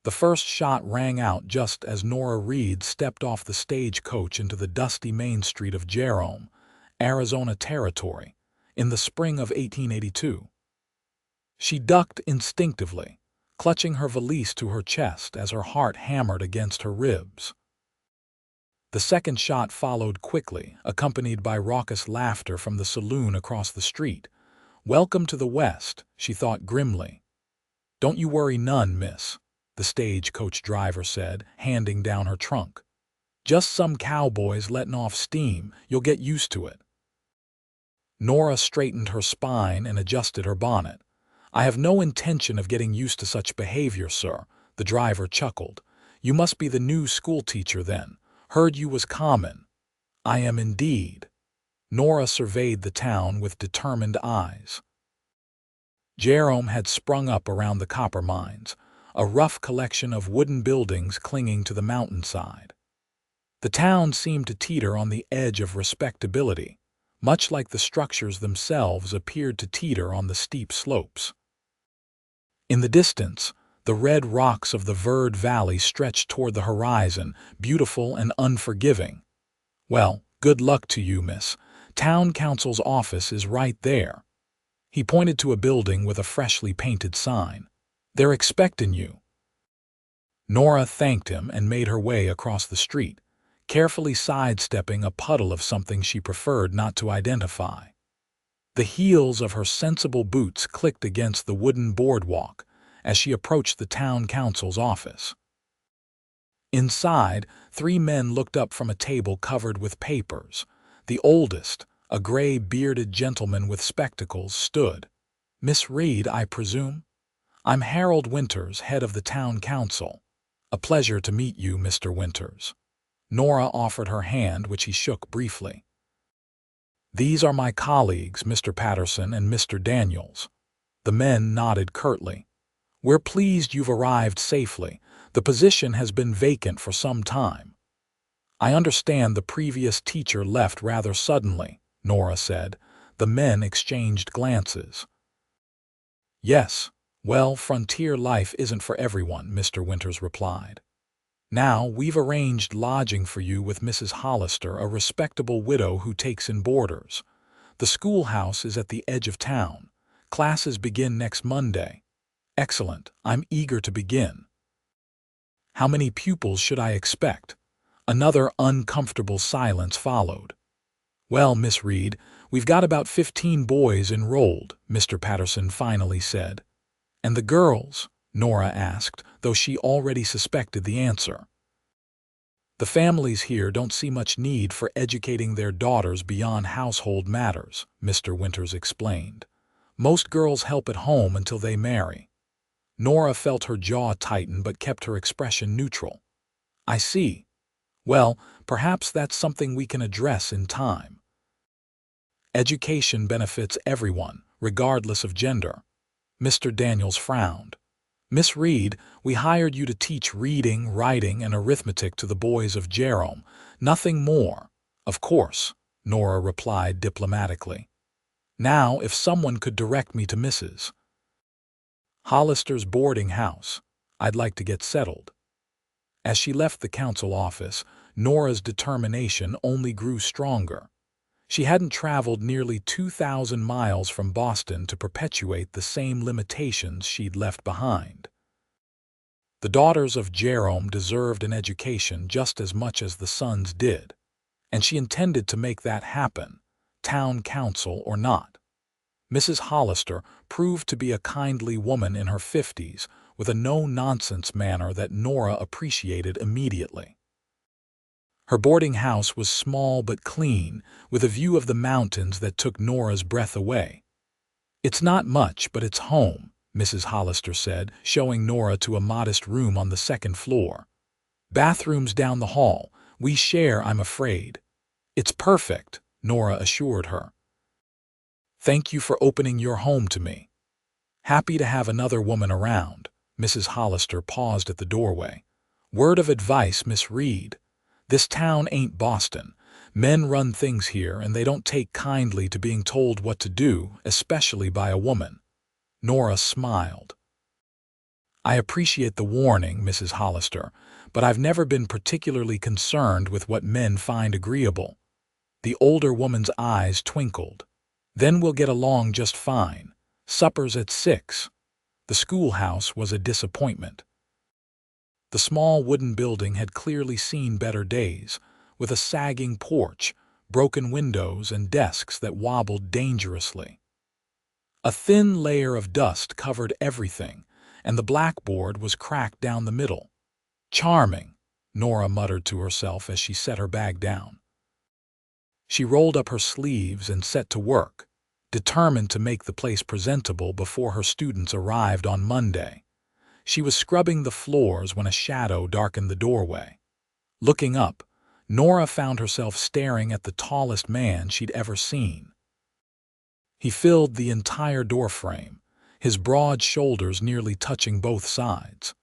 The first shot rang out just as Nora Reed stepped off the stagecoach into the dusty main street of Jerome, Arizona Territory, in the spring of 1882. She ducked instinctively, clutching her valise to her chest as her heart hammered against her ribs. The second shot followed quickly, accompanied by raucous laughter from the saloon across the street. "Welcome to the West," she thought grimly. "Don't you worry none, miss," the stagecoach driver said, handing down her trunk. "Just some cowboys letting off steam. You'll get used to it." Nora straightened her spine and adjusted her bonnet. "I have no intention of getting used to such behavior, sir," the driver chuckled. "You must be the new schoolteacher then. Heard you was common." "I am indeed." Nora surveyed the town with determined eyes. Jerome had sprung up around the copper mines, a rough collection of wooden buildings clinging to the mountainside. The town seemed to teeter on the edge of respectability, much like the structures themselves appeared to teeter on the steep slopes. In the distance, the red rocks of the Verde Valley stretched toward the horizon, beautiful and unforgiving. "Well, good luck to you, miss. Town council's office is right there." He pointed to a building with a freshly painted sign. "They're expectin' you." Nora thanked him and made her way across the street, carefully sidestepping a puddle of something she preferred not to identify. The heels of her sensible boots clicked against the wooden boardwalk as she approached the town council's office. Inside, 3 men looked up from a table covered with papers. The oldest, a gray, bearded gentleman with spectacles, stood. "Miss Reed, I presume? I'm Harold Winters, head of the town council." "A pleasure to meet you, Mr. Winters." Nora offered her hand, which he shook briefly. "These are my colleagues, Mr. Patterson and Mr. Daniels." The men nodded curtly. "We're pleased you've arrived safely. The position has been vacant for some time." "I understand the previous teacher left rather suddenly," Nora said. The men exchanged glances. "Yes, well, frontier life isn't for everyone," Mr. Winters replied. "Now, we've arranged lodging for you with Mrs. Hollister, a respectable widow who takes in boarders. The schoolhouse is at the edge of town. Classes begin next Monday." "Excellent. I'm eager to begin." "How many pupils should I expect?" Another uncomfortable silence followed. "Well, Miss Reed, we've got about 15 boys enrolled," Mr. Patterson finally said. "And the girls?" Nora asked, though she already suspected the answer. "The families here don't see much need for educating their daughters beyond household matters," Mr. Winters explained. "Most girls help at home until they marry." Nora felt her jaw tighten but kept her expression neutral. "I see. Well, perhaps that's something we can address in time." "Education benefits everyone, regardless of gender." Mr. Daniels frowned. "Miss Reed, we hired you to teach reading, writing, and arithmetic to the boys of Jerome. Nothing more." "Of course," Nora replied diplomatically. "Now, if someone could direct me to Mrs. Hollister's boarding house, I'd like to get settled." As she left the council office, Nora's determination only grew stronger. She hadn't traveled nearly 2,000 miles from Boston to perpetuate the same limitations she'd left behind. The daughters of Jerome deserved an education just as much as the sons did, and she intended to make that happen, town council or not. Mrs. Hollister proved to be a kindly woman in her 50s, with a no-nonsense manner that Nora appreciated immediately. Her boarding house was small but clean, with a view of the mountains that took Nora's breath away. "It's not much, but it's home," Mrs. Hollister said, showing Nora to a modest room on the second floor. "Bathrooms down the hall. We share, I'm afraid." "It's perfect," Nora assured her. "Thank you for opening your home to me." "Happy to have another woman around." Mrs. Hollister paused at the doorway. "Word of advice, Miss Reed. This town ain't Boston. Men run things here, and they don't take kindly to being told what to do, especially by a woman." Nora smiled. I appreciate the warning, Mrs. Hollister, but I've never been particularly concerned with what men find agreeable. The older woman's eyes twinkled. Then we'll get along just fine. Supper's at 6. The schoolhouse was a disappointment. The small wooden building had clearly seen better days, with a sagging porch, broken windows, and desks that wobbled dangerously. A thin layer of dust covered everything, and the blackboard was cracked down the middle. Charming, Nora muttered to herself as she set her bag down. She rolled up her sleeves and set to work, determined to make the place presentable before her students arrived on Monday. She was scrubbing the floors when a shadow darkened the doorway. Looking up, Nora found herself staring at the tallest man she'd ever seen. He filled the entire doorframe, his broad shoulders nearly touching both sides.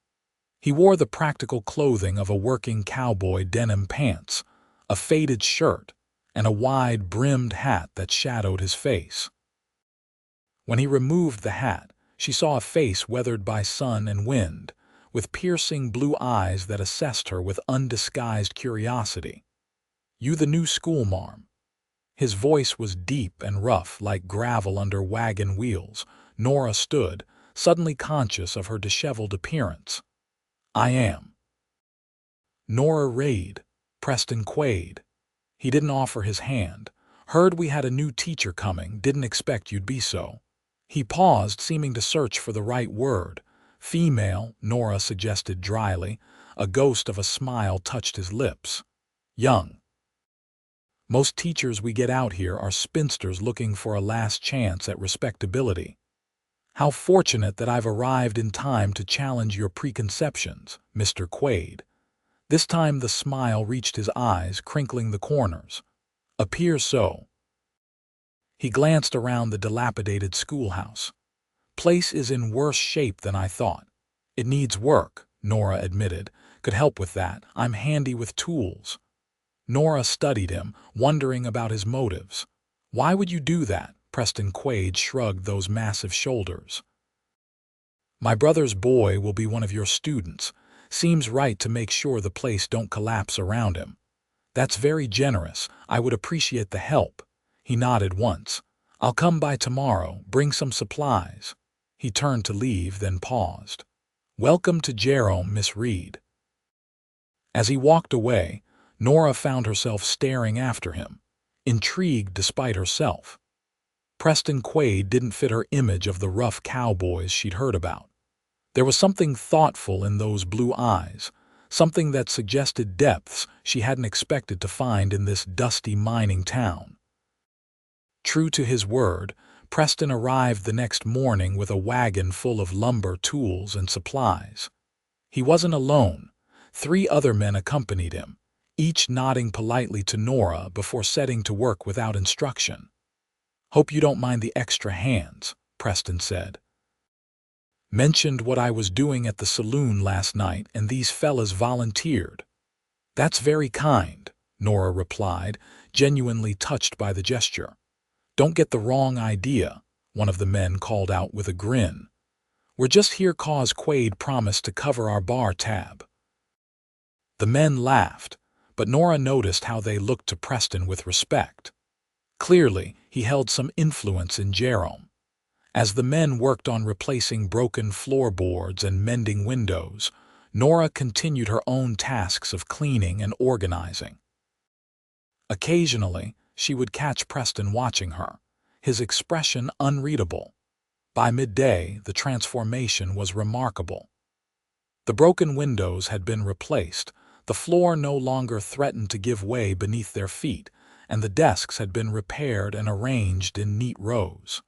He wore the practical clothing of a working cowboy: denim pants, a faded shirt, and a wide-brimmed hat that shadowed his face. When he removed the hat, she saw a face weathered by sun and wind, with piercing blue eyes that assessed her with undisguised curiosity. "You the new schoolmarm?" His voice was deep and rough like gravel under wagon wheels. Nora stood, suddenly conscious of her disheveled appearance. "I am." "Nora Reed, Preston Quaid." He didn't offer his hand. "Heard we had a new teacher coming, didn't expect you'd be so." He paused, seeming to search for the right word. "Female," Nora suggested dryly. A ghost of a smile touched his lips. "Young." "Most teachers we get out here are spinsters looking for a last chance at respectability. How fortunate that I've arrived in time to challenge your preconceptions, Mr. Quaid." This time the smile reached his eyes, crinkling the corners. "Appears so." He glanced around the dilapidated schoolhouse. "Place is in worse shape than I thought." "It needs work," Nora admitted. "Could help with that. I'm handy with tools." Nora studied him, wondering about his motives. "Why would you do that?" Preston Quaid shrugged those massive shoulders. "My brother's boy will be one of your students. Seems right to make sure the place don't collapse around him." "That's very generous. I would appreciate the help." He nodded once. "I'll come by tomorrow, bring some supplies." He turned to leave, then paused. "Welcome to Jerome, Miss Reed." As he walked away, Nora found herself staring after him, intrigued despite herself. Preston Quaid didn't fit her image of the rough cowboys she'd heard about. There was something thoughtful in those blue eyes, something that suggested depths she hadn't expected to find in this dusty mining town. True to his word, Preston arrived the next morning with a wagon full of lumber, tools, and supplies. He wasn't alone. 3 other men accompanied him, each nodding politely to Nora before setting to work without instruction. "Hope you don't mind the extra hands," Preston said. "Mentioned what I was doing at the saloon last night, and these fellas volunteered." "That's very kind," Nora replied, genuinely touched by the gesture. "Don't get the wrong idea," one of the men called out with a grin. "We're just here 'cause Quaid promised to cover our bar tab." The men laughed, but Nora noticed how they looked to Preston with respect. Clearly, he held some influence in Jerome. As the men worked on replacing broken floorboards and mending windows, Nora continued her own tasks of cleaning and organizing. Occasionally, she would catch Preston watching her, his expression unreadable. By midday, the transformation was remarkable. The broken windows had been replaced, the floor no longer threatened to give way beneath their feet, and the desks had been repaired and arranged in neat rows.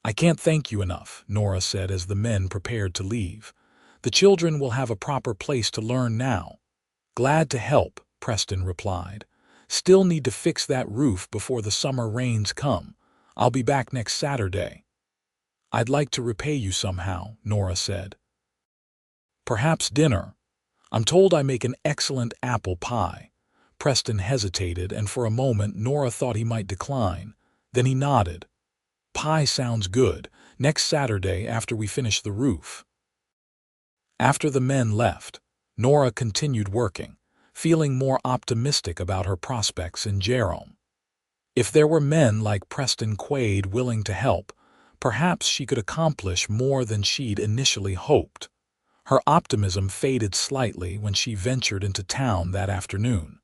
"I can't thank you enough," Nora said as the men prepared to leave. "The children will have a proper place to learn now." "Glad to help," Preston replied. "Still need to fix that roof before the summer rains come. I'll be back next Saturday." "I'd like to repay you somehow," Nora said. "Perhaps dinner. I'm told I make an excellent apple pie." Preston hesitated, and for a moment Nora thought he might decline. Then he nodded. "Pie sounds good. Next Saturday after we finish the roof." After the men left, Nora continued working, feeling more optimistic about her prospects in Jerome. If there were men like Preston Quaid willing to help, perhaps she could accomplish more than she'd initially hoped. Her optimism faded slightly when she ventured into town that afternoon.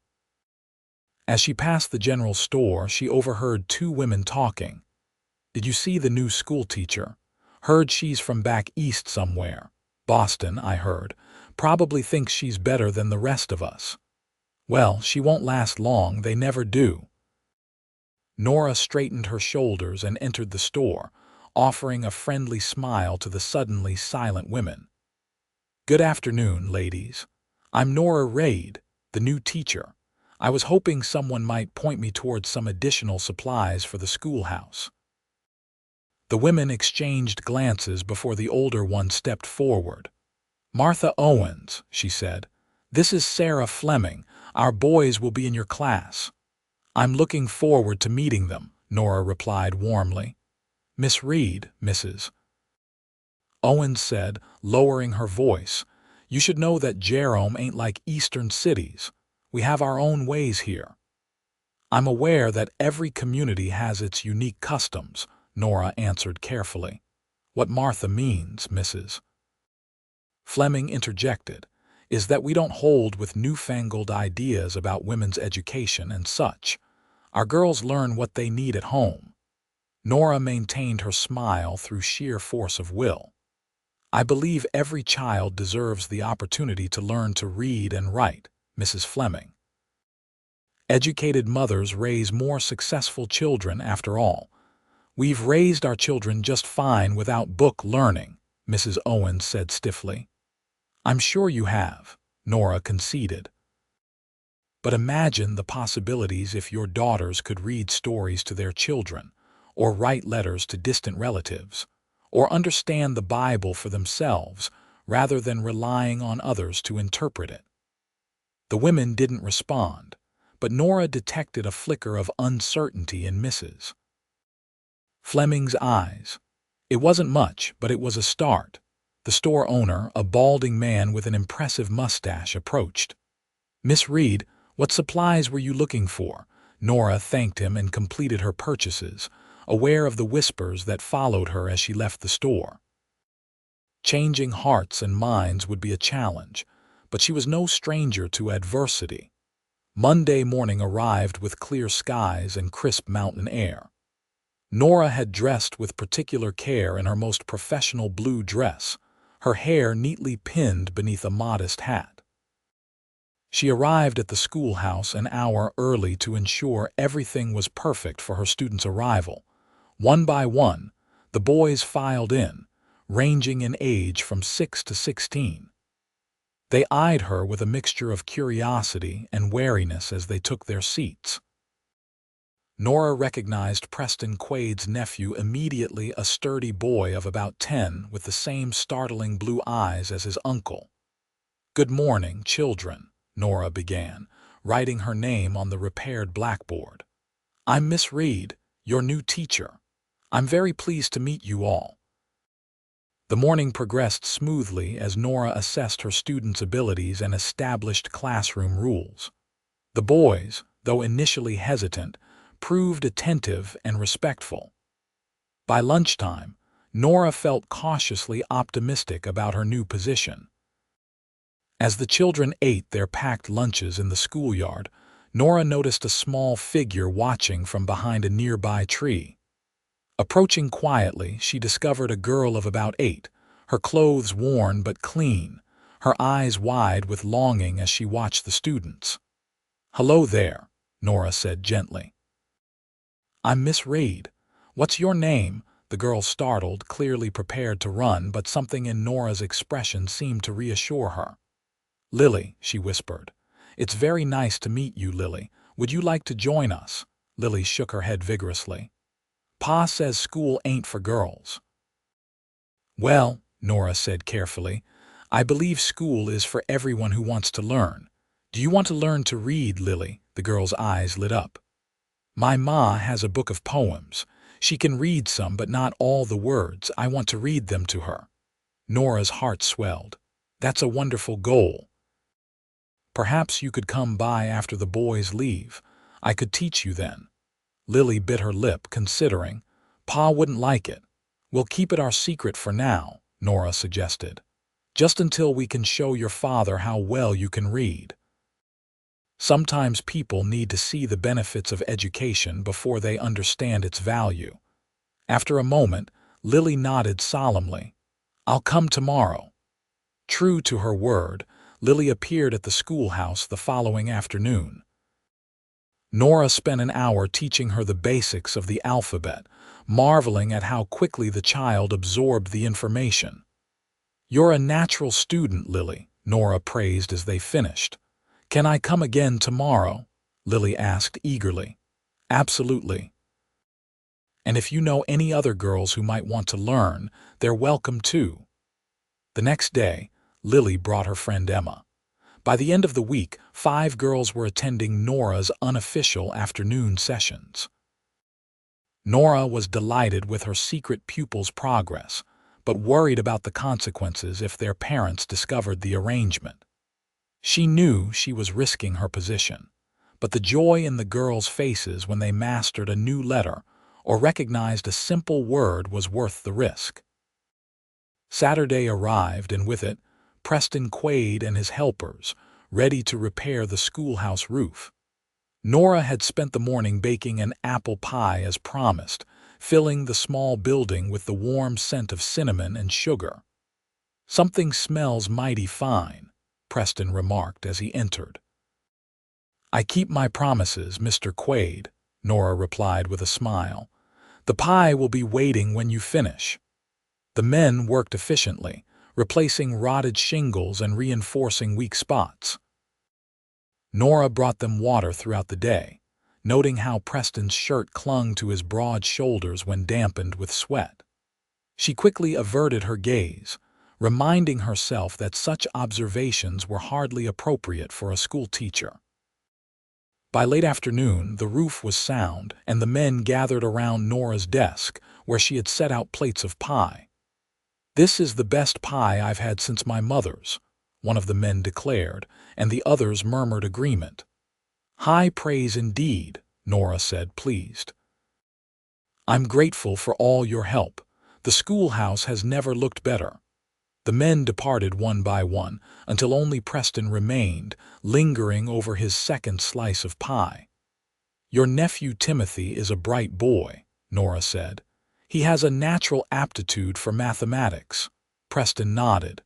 As she passed the general store, she overheard two women talking. "Did you see the new schoolteacher? Heard she's from back east somewhere. Boston, I heard. Probably thinks she's better than the rest of us. Well, she won't last long, they never do." Nora straightened her shoulders and entered the store, offering a friendly smile to the suddenly silent women. "Good afternoon, ladies. I'm Nora Reed, the new teacher. I was hoping someone might point me towards some additional supplies for the schoolhouse." The women exchanged glances before the older one stepped forward. "Martha Owens," she said. "This is Sarah Fleming. Our boys will be in your class." "I'm looking forward to meeting them," Nora replied warmly. "Miss Reed, Mrs. Owens said, lowering her voice, "You should know that Jerome ain't like eastern cities. We have our own ways here." "I'm aware that every community has its unique customs," Nora answered carefully. "What Martha means, Mrs. Fleming interjected, is that we don't hold with newfangled ideas about women's education and such. Our girls learn what they need at home." Nora maintained her smile through sheer force of will. "I believe every child deserves the opportunity to learn to read and write, Mrs. Fleming. Educated mothers raise more successful children after all. We've raised our children just fine without book learning," Mrs. Owens said stiffly. "I'm sure you have," Nora conceded. "But imagine the possibilities if your daughters could read stories to their children, or write letters to distant relatives, or understand the Bible for themselves rather than relying on others to interpret it." The women didn't respond, but Nora detected a flicker of uncertainty in Mrs. Fleming's eyes. It wasn't much, but it was a start. The store owner, a balding man with an impressive mustache, approached. "Miss Reed, what supplies were you looking for?" Nora thanked him and completed her purchases, aware of the whispers that followed her as she left the store. Changing hearts and minds would be a challenge, but she was no stranger to adversity. Monday morning arrived with clear skies and crisp mountain air. Nora had dressed with particular care in her most professional blue dress, her hair neatly pinned beneath a modest hat. She arrived at the schoolhouse an hour early to ensure everything was perfect for her students' arrival. One by one, the boys filed in, ranging in age from 6 to 16. They eyed her with a mixture of curiosity and wariness as they took their seats. Nora recognized Preston Quaid's nephew immediately, a sturdy boy of about 10 with the same startling blue eyes as his uncle. "Good morning, children," Nora began, writing her name on the repaired blackboard. "I'm Miss Reed, your new teacher. I'm very pleased to meet you all." The morning progressed smoothly as Nora assessed her students' abilities and established classroom rules. The boys, though initially hesitant, proved attentive and respectful. By lunchtime, Nora felt cautiously optimistic about her new position. As the children ate their packed lunches in the schoolyard, Nora noticed a small figure watching from behind a nearby tree. Approaching quietly, she discovered a girl of about 8, her clothes worn but clean, her eyes wide with longing as she watched the students. "Hello there," Nora said gently. "I'm Miss Reed. What's your name?" The girl startled, clearly prepared to run, but something in Nora's expression seemed to reassure her. "Lily," she whispered. "It's very nice to meet you, Lily. Would you like to join us?" Lily shook her head vigorously. "Pa says school ain't for girls." "Well," Nora said carefully, "I believe school is for everyone who wants to learn. Do you want to learn to read, Lily?" The girl's eyes lit up. "My ma has a book of poems. She can read some, but not all the words. I want to read them to her." Nora's heart swelled. That's a wonderful goal. Perhaps you could come by after the boys leave. I could teach you then. Lily bit her lip, considering. Pa wouldn't like it. We'll keep it our secret for now, Nora suggested. Just until we can show your father how well you can read. Sometimes people need to see the benefits of education before they understand its value. After a moment, Lily nodded solemnly. I'll come tomorrow. True to her word, Lily appeared at the schoolhouse the following afternoon. Nora spent an hour teaching her the basics of the alphabet, marveling at how quickly the child absorbed the information. You're a natural student, Lily, Nora praised as they finished. Can I come again tomorrow? Lily asked eagerly. Absolutely. And if you know any other girls who might want to learn, they're welcome too. The next day, Lily brought her friend Emma. By the end of the week, 5 girls were attending Nora's unofficial afternoon sessions. Nora was delighted with her secret pupils' progress, but worried about the consequences if their parents discovered the arrangement. She knew she was risking her position, but the joy in the girls' faces when they mastered a new letter or recognized a simple word was worth the risk. Saturday arrived, and with it, Preston Quaid and his helpers, ready to repair the schoolhouse roof. Nora had spent the morning baking an apple pie as promised, filling the small building with the warm scent of cinnamon and sugar. Something smells mighty fine, Preston remarked as he entered. I keep my promises, Mr. Quaid, Nora replied with a smile. The pie will be waiting when you finish. The men worked efficiently, replacing rotted shingles and reinforcing weak spots. Nora brought them water throughout the day, noting how Preston's shirt clung to his broad shoulders when dampened with sweat. She quickly averted her gaze, reminding herself that such observations were hardly appropriate for a schoolteacher. By late afternoon, the roof was sound, and the men gathered around Nora's desk, where she had set out plates of pie. This is the best pie I've had since my mother's, one of the men declared, and the others murmured agreement. High praise indeed, Nora said, pleased. I'm grateful for all your help. The schoolhouse has never looked better. The men departed one by one, until only Preston remained, lingering over his second slice of pie. Your nephew Timothy is a bright boy, Nora said. He has a natural aptitude for mathematics. Preston nodded.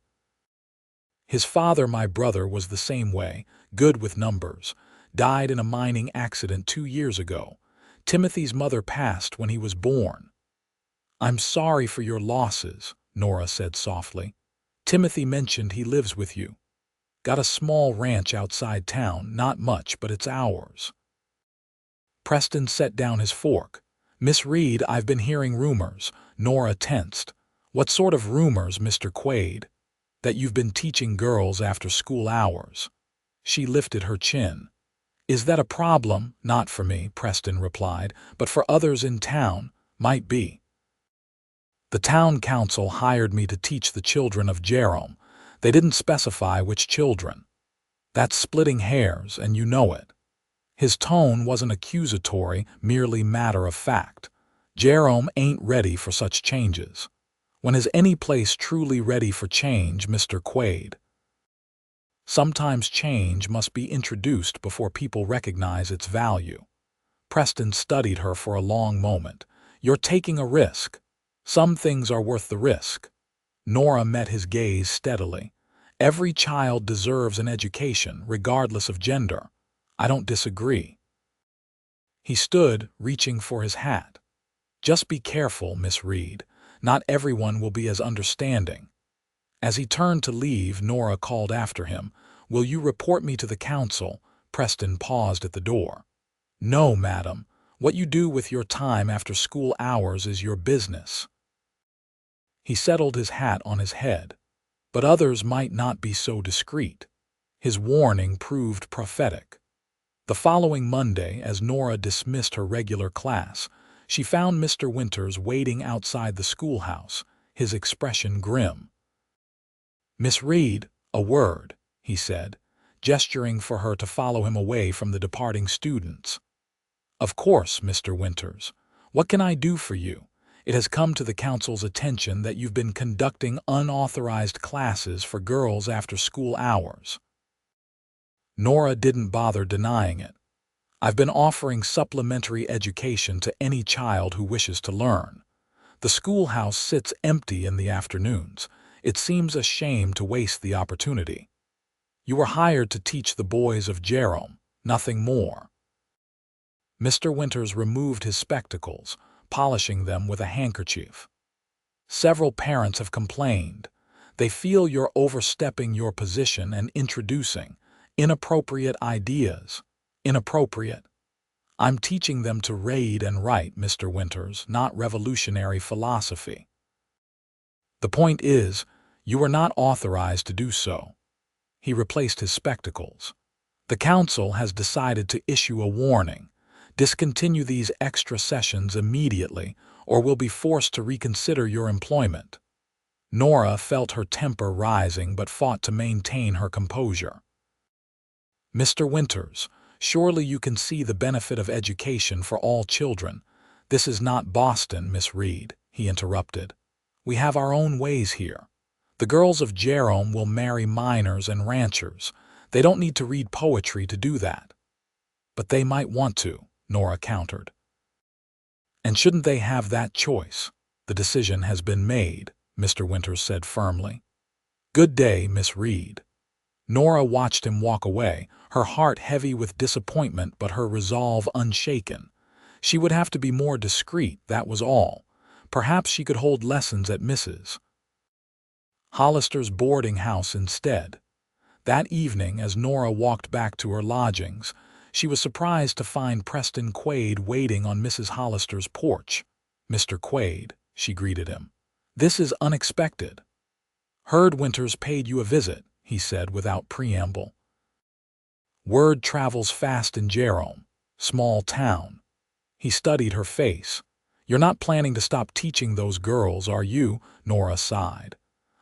His father, my brother, was the same way, good with numbers. Died in a mining accident 2 years ago. Timothy's mother passed when he was born. I'm sorry for your losses, Nora said softly. Timothy mentioned he lives with you. Got a small ranch outside town, not much, but it's ours. Preston set down his fork. Miss Reed, I've been hearing rumors. Nora tensed. What sort of rumors, Mr. Quaid? That you've been teaching girls after school hours. She lifted her chin. Is that a problem? Not for me, Preston replied, but for others in town, might be. The town council hired me to teach the children of Jerome. They didn't specify which children. That's splitting hairs, and you know it. His tone wasn't accusatory, merely matter of fact. Jerome ain't ready for such changes. When is any place truly ready for change, Mr. Quaid? Sometimes change must be introduced before people recognize its value. Preston studied her for a long moment. You're taking a risk. Some things are worth the risk. Nora met his gaze steadily. Every child deserves an education, regardless of gender. I don't disagree. He stood, reaching for his hat. Just be careful, Miss Reed. Not everyone will be as understanding. As he turned to leave, Nora called after him, Will you report me to the council? Preston paused at the door. No, madam. What you do with your time after school hours is your business. He settled his hat on his head. But others might not be so discreet. His warning proved prophetic. The following Monday, as Nora dismissed her regular class, she found Mr. Winters waiting outside the schoolhouse, his expression grim. Miss Reed, "A word," he said, gesturing for her to follow him away from the departing students. "Of course, Mr. Winters. What can I do for you? It has come to the council's attention that you've been conducting unauthorized classes for girls after school hours." Nora didn't bother denying it. "I've been offering supplementary education to any child who wishes to learn. The schoolhouse sits empty in the afternoons. It seems a shame to waste the opportunity. You were hired to teach the boys of Jerome, nothing more." Mr. Winters removed his spectacles, polishing them with a handkerchief. "Several parents have complained. They feel you're overstepping your position and introducing inappropriate ideas. Inappropriate. I'm teaching them to read and write, Mr. Winters, not revolutionary philosophy. The point is, you are not authorized to do so." He replaced his spectacles. "The council has decided to issue a warning. Discontinue these extra sessions immediately, or we'll be forced to reconsider your employment." Nora felt her temper rising but fought to maintain her composure. "Mr. Winters, surely you can see the benefit of education for all children." "This is not Boston, Miss Reed," he interrupted. "We have our own ways here. The girls of Jerome will marry miners and ranchers. They don't need to read poetry to do that." "But they might want to," Nora countered. "And shouldn't they have that choice? The decision has been made," Mr. Winters said firmly. "Good day, Miss Reed." Nora watched him walk away, her heart heavy with disappointment but her resolve unshaken. She would have to be more discreet, that was all. Perhaps she could hold lessons at Mrs. Hollister's boarding house instead. That evening, as Nora walked back to her lodgings, she was surprised to find Preston Quaid waiting on Mrs. Hollister's porch. "Mr. Quaid," she greeted him. "This is unexpected." "Heard Winters paid you a visit," he said without preamble. "Word travels fast in Jerome. Small town." He studied her face. "You're not planning to stop teaching those girls, are you?" Nora sighed.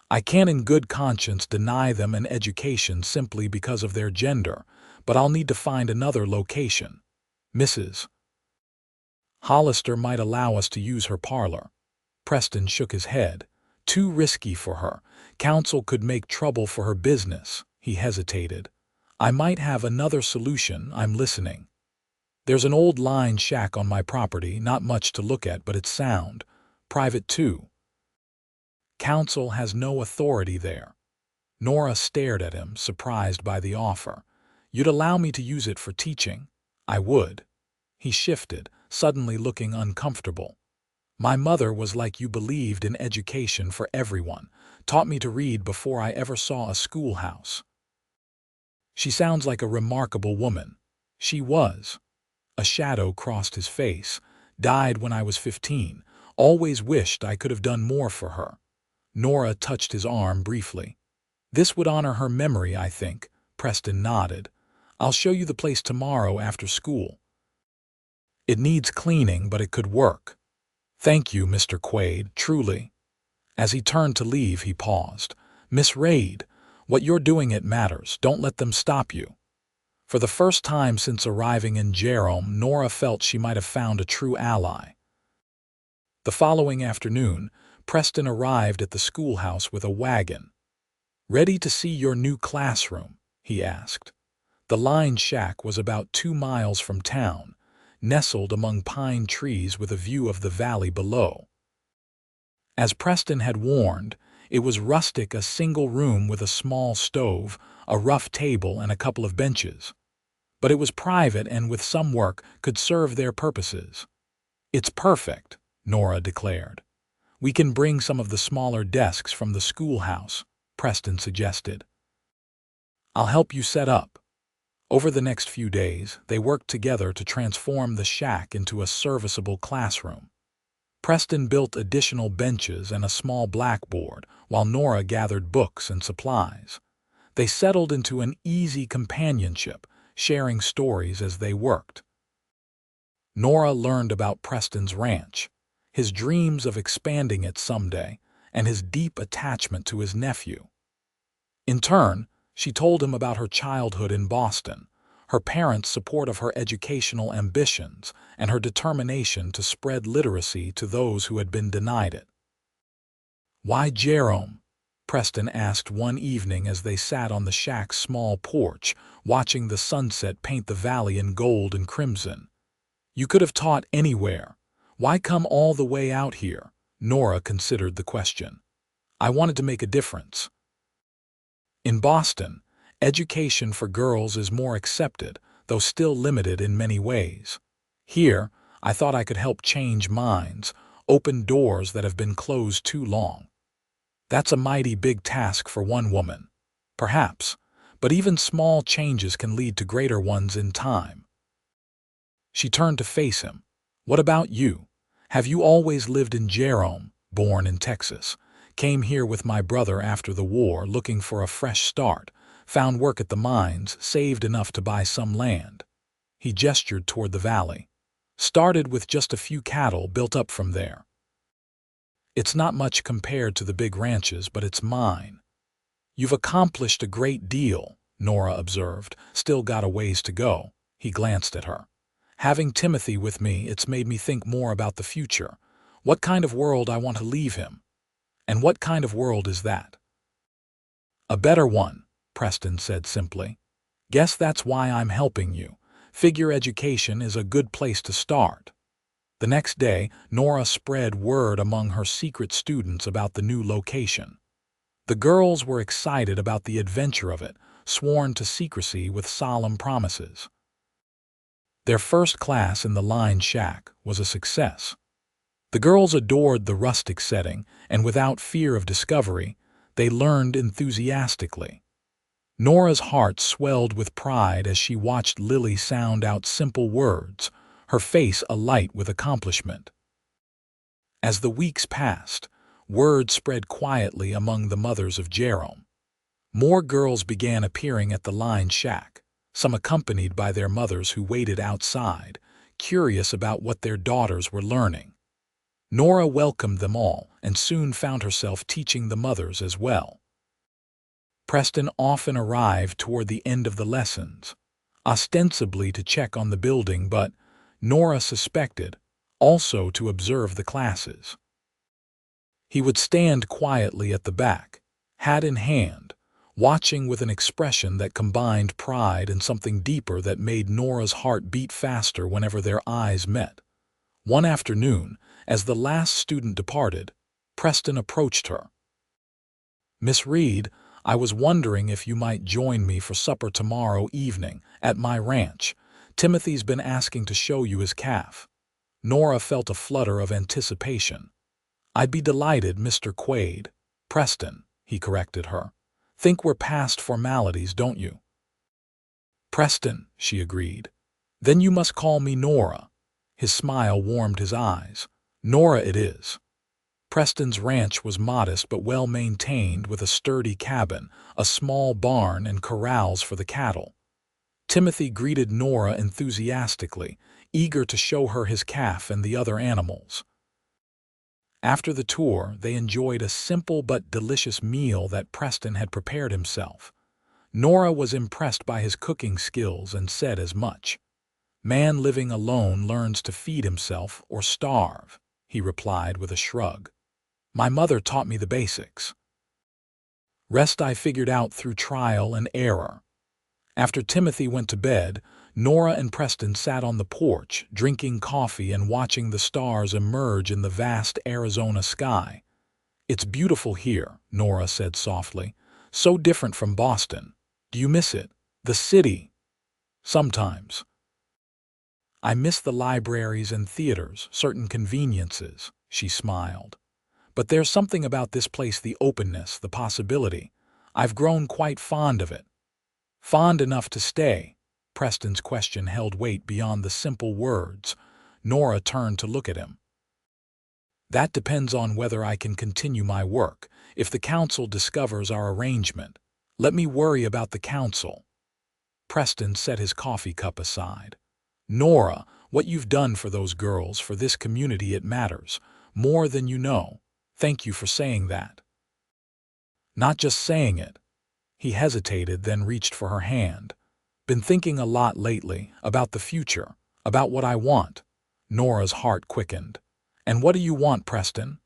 "I can't in good conscience deny them an education simply because of their gender, but I'll need to find another location. Mrs. Hollister might allow us to use her parlor." Preston shook his head. "Too risky for her. Council could make trouble for her business." He hesitated. "I might have another solution. I'm listening." "There's an old line shack on my property, not much to look at, but it's sound. Private too." "Council has no authority there." Nora stared at him, surprised by the offer. "You'd allow me to use it for teaching?" "I would." He shifted, suddenly looking uncomfortable. "My mother was like you, believed in education for everyone, taught me to read before I ever saw a schoolhouse." "She sounds like a remarkable woman." "She was." A shadow crossed his face. "Died when I was 15. Always wished I could have done more for her." Nora touched his arm briefly. "This would honor her memory, I think." Preston nodded. "I'll show you the place tomorrow after school. It needs cleaning, but it could work." "Thank you, Mr. Quaid, truly." As he turned to leave, he paused. "Miss Reed, what you're doing, it matters. Don't let them stop you." For the first time since arriving in Jerome, Nora felt she might have found a true ally. The following afternoon, Preston arrived at the schoolhouse with a wagon. "Ready to see your new classroom?" he asked. The line shack was about 2 miles from town, nestled among pine trees with a view of the valley below. As Preston had warned, it was rustic, a single room with a small stove, a rough table, and a couple of benches. But it was private and, with some work, could serve their purposes. "It's perfect," Nora declared. "We can bring some of the smaller desks from the schoolhouse," Preston suggested. "I'll help you set up." Over the next few days, they worked together to transform the shack into a serviceable classroom. Preston built additional benches and a small blackboard, while Nora gathered books and supplies. They settled into an easy companionship, sharing stories as they worked. Nora learned about Preston's ranch, his dreams of expanding it someday, and his deep attachment to his nephew. In turn, she told him about her childhood in Boston, her parents' support of her educational ambitions, and her determination to spread literacy to those who had been denied it. "Why Jerome?" Preston asked one evening as they sat on the shack's small porch, watching the sunset paint the valley in gold and crimson. "You could have taught anywhere. Why come all the way out here?" Nora considered the question. "I wanted to make a difference. In Boston, education for girls is more accepted, though still limited in many ways. Here, I thought I could help change minds, open doors that have been closed too long. That's a mighty big task for one woman. Perhaps, but even small changes can lead to greater ones in time." She turned to face him. "What about you? Have you always lived in Jerome, born in Texas? Came here with my brother after the war looking for a fresh start, found work at the mines, saved enough to buy some land." He gestured toward the valley. "Started with just a few cattle, built up from there. It's not much compared to the big ranches, but it's mine." "You've accomplished a great deal," Nora observed. "Still got a ways to go." He glanced at her. "Having Timothy with me, it's made me think more about the future. What kind of world I want to leave him. And what kind of world is that?" "A better one," Preston said simply. "Guess that's why I'm helping you. Figure education is a good place to start." The next day, Nora spread word among her secret students about the new location. The girls were excited about the adventure of it, sworn to secrecy with solemn promises. Their first class in the line shack was a success. The girls adored the rustic setting, and without fear of discovery, they learned enthusiastically. Nora's heart swelled with pride as she watched Lily sound out simple words, her face alight with accomplishment. As the weeks passed, word spread quietly among the mothers of Jerome. More girls began appearing at the line shack, some accompanied by their mothers who waited outside, curious about what their daughters were learning. Nora welcomed them all and soon found herself teaching the mothers as well. Preston often arrived toward the end of the lessons, ostensibly to check on the building, but, Nora suspected, also to observe the classes. He would stand quietly at the back, hat in hand, watching with an expression that combined pride and something deeper that made Nora's heart beat faster whenever their eyes met. One afternoon, as the last student departed, Preston approached her. "Miss Reed, I was wondering if you might join me for supper tomorrow evening at my ranch. Timothy's been asking to show you his calf." Nora felt a flutter of anticipation. "I'd be delighted, Mr. Quaid." "Preston," he corrected her. "Think we're past formalities, don't you?" "Preston," she agreed. "Then you must call me Nora." His smile warmed his eyes. "Nora it is." Preston's ranch was modest but well-maintained, with a sturdy cabin, a small barn, and corrals for the cattle. Timothy greeted Nora enthusiastically, eager to show her his calf and the other animals. After the tour, they enjoyed a simple but delicious meal that Preston had prepared himself. Nora was impressed by his cooking skills and said as much. "Man living alone learns to feed himself or starve," he replied with a shrug. "My mother taught me the basics. Rest I figured out through trial and error." After Timothy went to bed, Nora and Preston sat on the porch, drinking coffee and watching the stars emerge in the vast Arizona sky. "It's beautiful here," Nora said softly. "So different from Boston. Do you miss it? The city?" "Sometimes. I miss the libraries and theaters, certain conveniences," she smiled. "But there's something about this place, the openness, the possibility. I've grown quite fond of it." "Fond enough to stay?" Preston's question held weight beyond the simple words. Nora turned to look at him. "That depends on whether I can continue my work. If the council discovers our arrangement, let me worry about the council." Preston set his coffee cup aside. "Nora, what you've done for those girls, for this community, it matters. More than you know. Thank you for saying that." "Not just saying it. He hesitated, then reached for her hand. "Been thinking a lot lately, about the future, about what I want." Nora's heart quickened. "And what do you want, Preston?"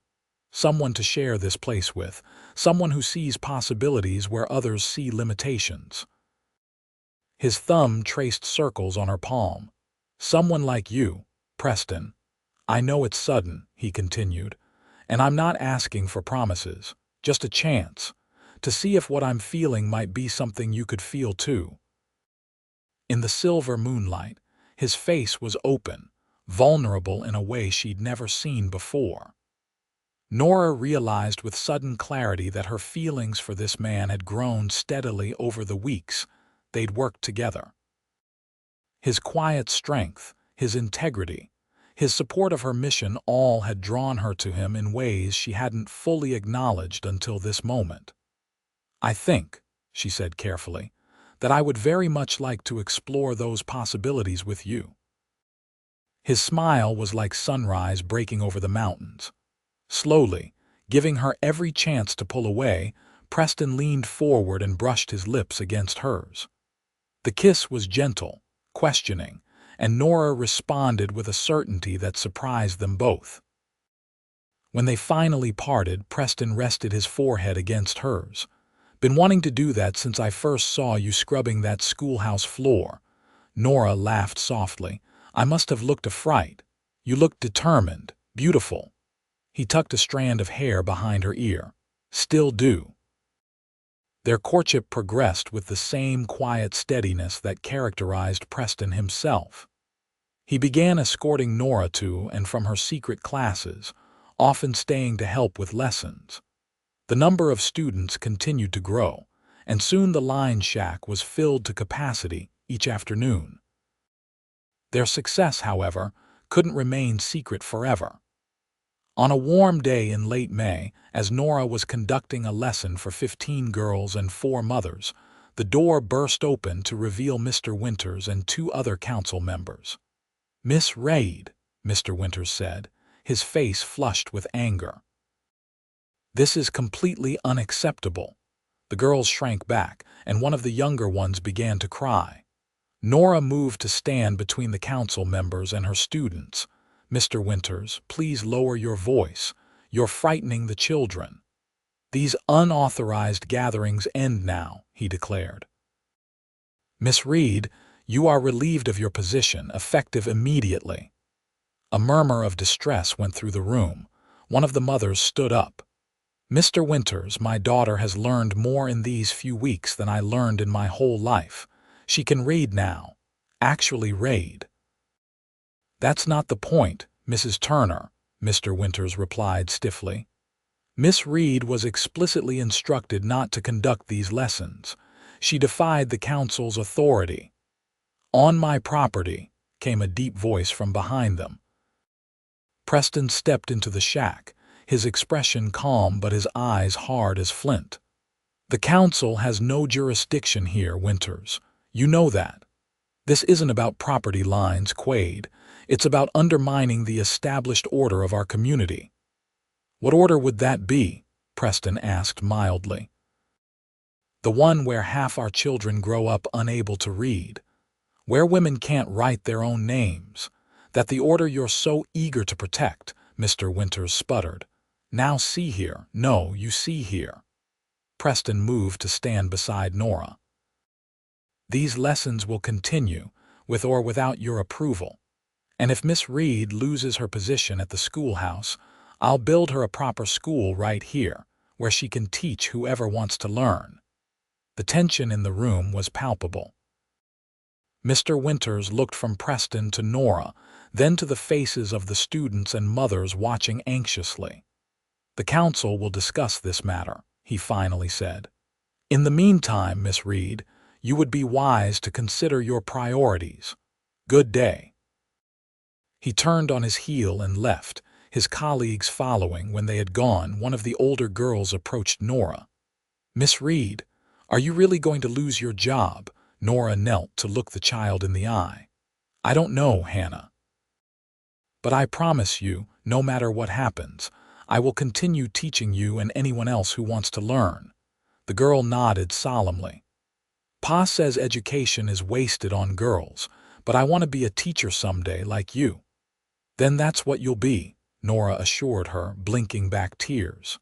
"Someone to share this place with, someone who sees possibilities where others see limitations." His thumb traced circles on her palm. "Someone like you, Preston. I know it's sudden," he continued, "and I'm not asking for promises, just a chance to see if what I'm feeling might be something you could feel too." In the silver moonlight, his face was open, vulnerable in a way she'd never seen before. Nora realized with sudden clarity that her feelings for this man had grown steadily over the weeks they'd worked together. His quiet strength, his integrity, his support of her mission all had drawn her to him in ways she hadn't fully acknowledged until this moment. "I think," she said carefully, "that I would very much like to explore those possibilities with you." His smile was like sunrise breaking over the mountains. Slowly, giving her every chance to pull away, Preston leaned forward and brushed his lips against hers. The kiss was gentle, questioning, and Nora responded with a certainty that surprised them both. When they finally parted, Preston rested his forehead against hers. "Been wanting to do that since I first saw you scrubbing that schoolhouse floor." Nora laughed softly. "I must have looked a fright. You looked determined, beautiful." He tucked a strand of hair behind her ear. "Still do." Their courtship progressed with the same quiet steadiness that characterized Preston himself. He began escorting Nora to and from her secret classes, often staying to help with lessons. The number of students continued to grow, and soon the line shack was filled to capacity each afternoon. Their success, however, couldn't remain secret forever. On a warm day in late May, as Nora was conducting a lesson for 15 girls and 4 mothers, the door burst open to reveal Mr. Winters and 2 other council members. "Miss Reed," Mr. Winters said, his face flushed with anger. "This is completely unacceptable." The girls shrank back, and one of the younger ones began to cry. Nora moved to stand between the council members and her students. "Mr. Winters, please lower your voice. You're frightening the children." "These unauthorized gatherings end now," he declared. "Miss Reed, you are relieved of your position, effective immediately." A murmur of distress went through the room. One of the mothers stood up. "Mr. Winters, my daughter has learned more in these few weeks than I learned in my whole life. She can read now. Actually read." "That's not the point, Mrs. Turner," Mr. Winters replied stiffly. "Miss Reed was explicitly instructed not to conduct these lessons. She defied the council's authority." "On my property," came a deep voice from behind them. Preston stepped into the shack, his expression calm but his eyes hard as flint. "The council has no jurisdiction here, Winters. You know that. This isn't about property lines, Quaid. It's about undermining the established order of our community." "What order would that be?" Preston asked mildly. "The one where half our children grow up unable to read, where women can't write their own names. That the order you're so eager to protect," Mr. Winters sputtered. "Now see here." "No, you see here." Preston moved to stand beside Nora. "These lessons will continue, with or without your approval. And if Miss Reed loses her position at the schoolhouse, I'll build her a proper school right here, where she can teach whoever wants to learn." The tension in the room was palpable. Mr. Winters looked from Preston to Nora, then to the faces of the students and mothers watching anxiously. "The council will discuss this matter," he finally said. "In the meantime, Miss Reed, you would be wise to consider your priorities. Good day." He turned on his heel and left, his colleagues following. When they had gone, one of the older girls approached Nora. "Miss Reed, are you really going to lose your job?" Nora knelt to look the child in the eye. "I don't know, Hannah. But I promise you, no matter what happens, I will continue teaching you and anyone else who wants to learn." The girl nodded solemnly. Pa says education is wasted on girls, but I want to be a teacher someday like you. Then that's what you'll be, Nora assured her, blinking back tears.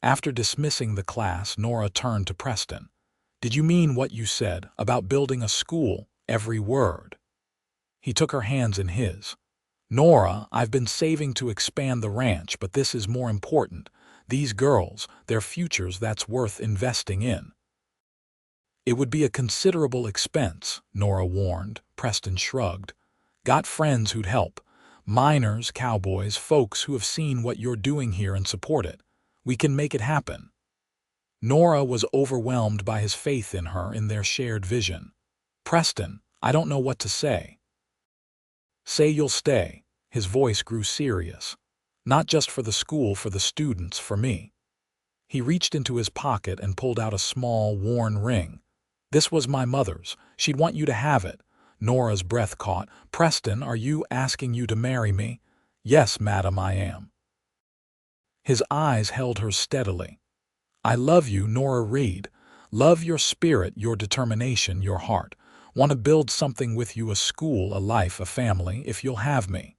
After dismissing the class, Nora turned to Preston. Did you mean what you said about building a school? Every word. He took her hands in his. Nora, I've been saving to expand the ranch, but this is more important. These girls, their futures, that's worth investing in. It would be a considerable expense, Nora warned. Preston shrugged. Got friends who'd help. Miners, cowboys, folks who have seen what you're doing here and support it. We can make it happen. Nora was overwhelmed by his faith in her, in their shared vision. Preston, I don't know what to say. Say you'll stay. His voice grew serious. Not just for the school, for the students, for me. He reached into his pocket and pulled out a small, worn ring. This was my mother's. She'd want you to have it. Nora's breath caught. Preston, are you asking you to marry me? Yes, madam, I am. His eyes held hers steadily. I love you, Nora Reed. Love your spirit, your determination, your heart. Want to build something with you, a school, a life, a family, if you'll have me.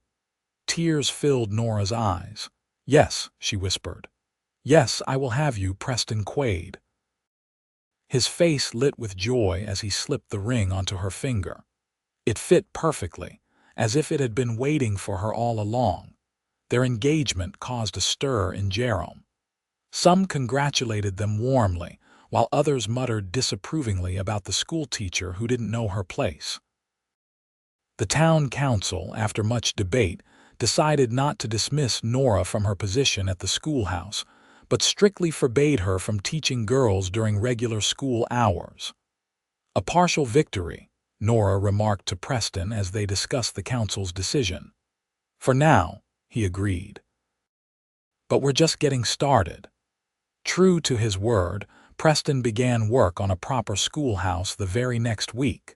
Tears filled Nora's eyes. Yes, she whispered. Yes, I will have you, Preston Quaid. His face lit with joy as he slipped the ring onto her finger. It fit perfectly, as if it had been waiting for her all along. Their engagement caused a stir in Jerome. Some congratulated them warmly, while others muttered disapprovingly about the schoolteacher who didn't know her place. The town council, after much debate, decided not to dismiss Nora from her position at the schoolhouse, but strictly forbade her from teaching girls during regular school hours. A partial victory, Nora remarked to Preston as they discussed the council's decision. For now, he agreed. But we're just getting started. True to his word, Preston began work on a proper schoolhouse the very next week.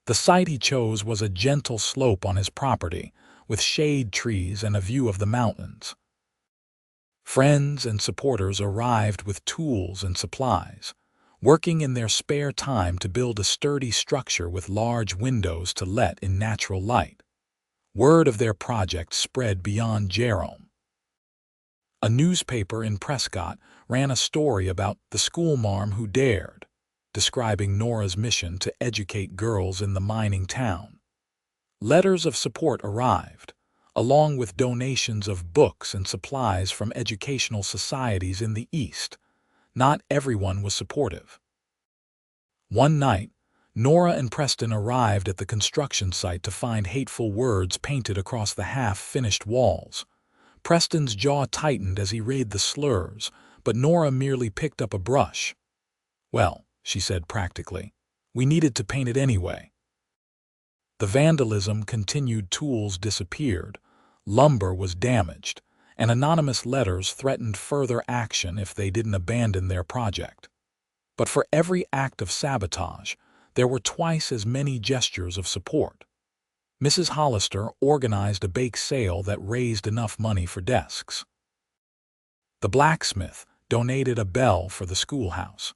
The site he chose was a gentle slope on his property, with shade trees and a view of the mountains. Friends and supporters arrived with tools and supplies, working in their spare time to build a sturdy structure with large windows to let in natural light. Word of their project spread beyond Jerome. A newspaper in Prescott ran a story about the schoolmarm who dared, describing Nora's mission to educate girls in the mining town. Letters of support arrived, along with donations of books and supplies from educational societies in the East. Not everyone was supportive. One night, Nora and Preston arrived at the construction site to find hateful words painted across the half-finished walls. Preston's jaw tightened as he read the slurs, but Nora merely picked up a brush. Well, she said practically, we needed to paint it anyway. The vandalism continued, tools disappeared, lumber was damaged, and anonymous letters threatened further action if they didn't abandon their project. But for every act of sabotage, there were twice as many gestures of support. Mrs. Hollister organized a bake sale that raised enough money for desks. The blacksmith donated a bell for the schoolhouse.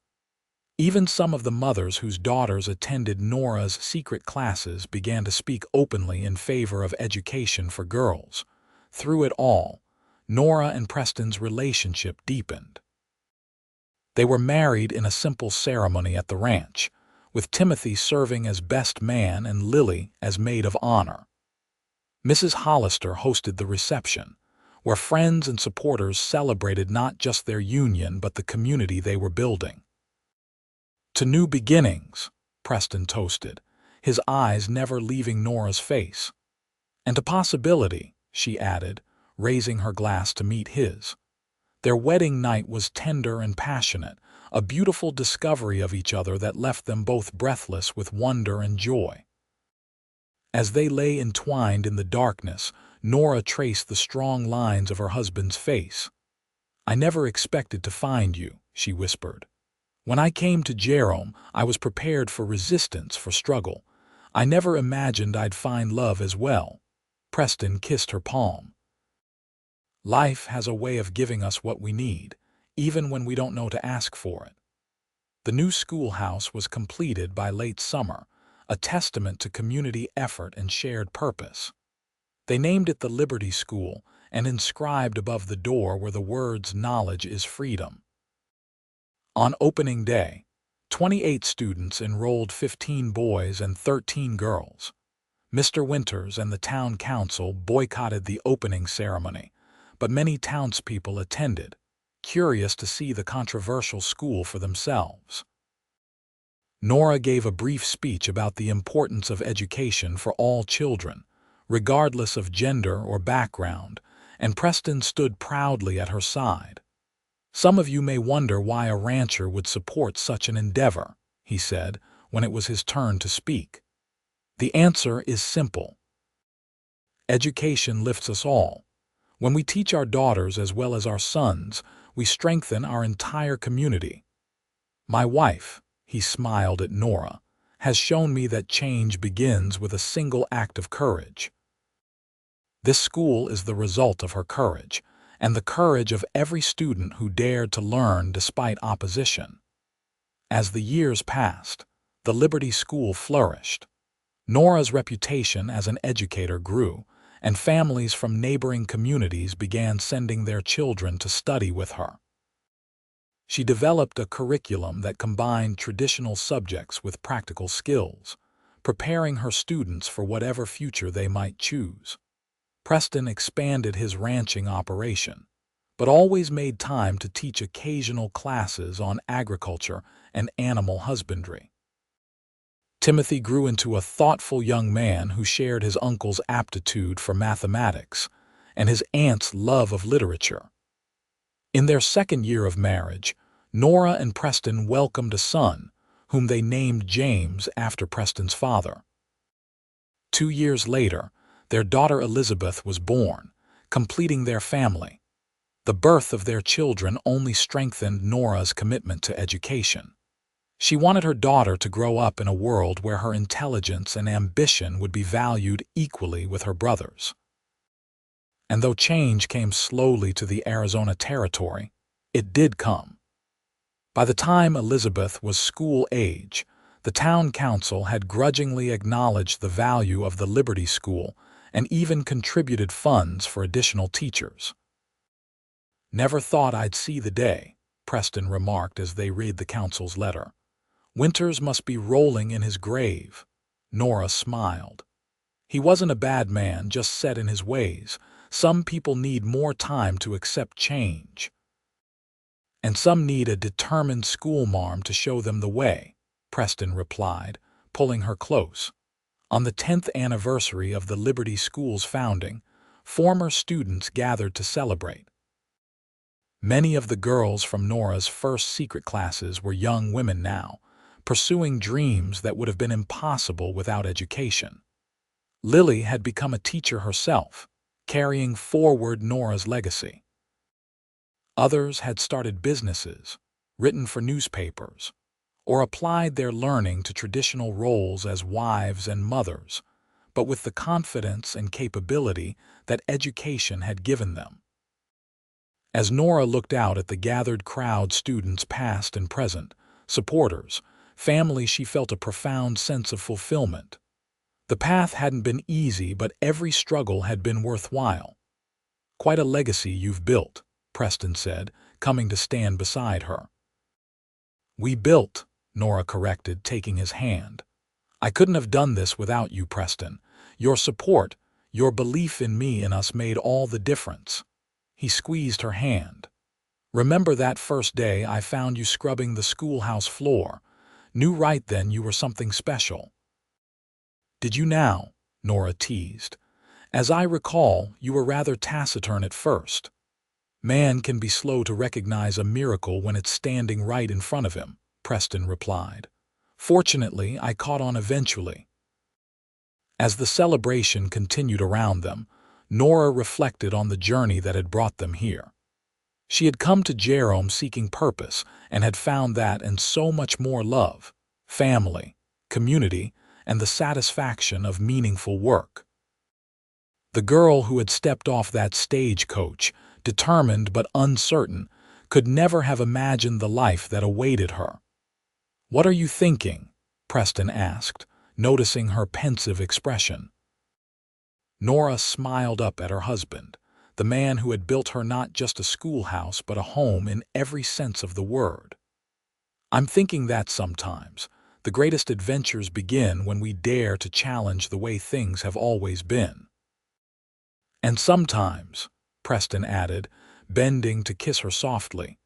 Even some of the mothers whose daughters attended Nora's secret classes began to speak openly in favor of education for girls. Through it all, Nora and Preston's relationship deepened. They were married in a simple ceremony at the ranch, with Timothy serving as best man and Lily as maid of honor. Mrs. Hollister hosted the reception, where friends and supporters celebrated not just their union but the community they were building. To new beginnings, Preston toasted, his eyes never leaving Nora's face. And to possibility, she added, raising her glass to meet his. Their wedding night was tender and passionate, a beautiful discovery of each other that left them both breathless with wonder and joy. As they lay entwined in the darkness, Nora traced the strong lines of her husband's face. I never expected to find you, she whispered. When I came to Jerome, I was prepared for resistance, for struggle. I never imagined I'd find love as well. Preston kissed her palm. Life has a way of giving us what we need, even when we don't know to ask for it. The new schoolhouse was completed by late summer, a testament to community effort and shared purpose. They named it the Liberty School, and inscribed above the door were the words, "Knowledge is freedom." On opening day, 28 students enrolled, 15 boys and 13 girls. Mr. Winters and the town council boycotted the opening ceremony, but many townspeople attended, curious to see the controversial school for themselves. Nora gave a brief speech about the importance of education for all children, regardless of gender or background, and Preston stood proudly at her side. "Some of you may wonder why a rancher would support such an endeavor," he said when it was his turn to speak. "The answer is simple. Education lifts us all. When we teach our daughters as well as our sons, we strengthen our entire community. My wife," he smiled at Nora, "has shown me that change begins with a single act of courage. This school is the result of her courage, and the courage of every student who dared to learn despite opposition." As the years passed, the Liberty School flourished. Nora's reputation as an educator grew, and families from neighboring communities began sending their children to study with her. She developed a curriculum that combined traditional subjects with practical skills, preparing her students for whatever future they might choose. Preston expanded his ranching operation, but always made time to teach occasional classes on agriculture and animal husbandry. Timothy grew into a thoughtful young man who shared his uncle's aptitude for mathematics and his aunt's love of literature. In their second year of marriage, Nora and Preston welcomed a son, whom they named James after Preston's father. 2 years later, their daughter Elizabeth was born, completing their family. The birth of their children only strengthened Nora's commitment to education. She wanted her daughter to grow up in a world where her intelligence and ambition would be valued equally with her brothers. And though change came slowly to the Arizona territory, it did come. By the time Elizabeth was school age, the town council had grudgingly acknowledged the value of the Liberty School and even contributed funds for additional teachers. "Never thought I'd see the day," Preston remarked as they read the council's letter. "Winters must be rolling in his grave." Nora smiled. "He wasn't a bad man, just set in his ways. Some people need more time to accept change. And some need a determined schoolmarm to show them the way," Preston replied, pulling her close. On the 10th anniversary of the Liberty School's founding, former students gathered to celebrate. Many of the girls from Nora's first secret classes were young women now, pursuing dreams that would have been impossible without education. Lily had become a teacher herself, carrying forward Nora's legacy. Others had started businesses, written for newspapers, or applied their learning to traditional roles as wives and mothers, but with the confidence and capability that education had given them. As Nora looked out at the gathered crowd, students past and present, supporters, family, she felt a profound sense of fulfillment. The path hadn't been easy, but every struggle had been worthwhile. "Quite a legacy you've built," Preston said, coming to stand beside her. "We built," Nora corrected, taking his hand. "I couldn't have done this without you, Preston. Your support, your belief in me and us made all the difference." He squeezed her hand. "Remember that first day I found you scrubbing the schoolhouse floor? Knew right then you were something special." "Did you now?" Nora teased. "As I recall, you were rather taciturn at first." "Man can be slow to recognize a miracle when it's standing right in front of him," Preston replied. "Fortunately, I caught on eventually." As the celebration continued around them, Nora reflected on the journey that had brought them here. She had come to Jerome seeking purpose and had found that and so much more: love, family, community, and the satisfaction of meaningful work. The girl who had stepped off that stagecoach, determined but uncertain, could never have imagined the life that awaited her. "What are you thinking?" Preston asked, noticing her pensive expression. Nora smiled up at her husband, the man who had built her not just a schoolhouse but a home in every sense of the word. "I'm thinking that sometimes the greatest adventures begin when we dare to challenge the way things have always been." "And sometimes," Preston added, bending to kiss her softly,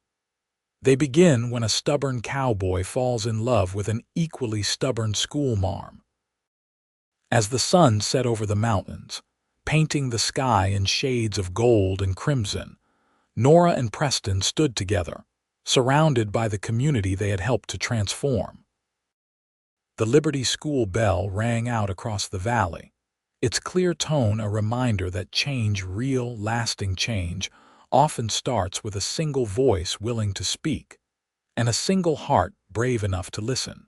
"they begin when a stubborn cowboy falls in love with an equally stubborn schoolmarm." As the sun set over the mountains, painting the sky in shades of gold and crimson, Nora and Preston stood together, surrounded by the community they had helped to transform. The Liberty School bell rang out across the valley, its clear tone a reminder that change, real, lasting change, often starts with a single voice willing to speak, and a single heart brave enough to listen.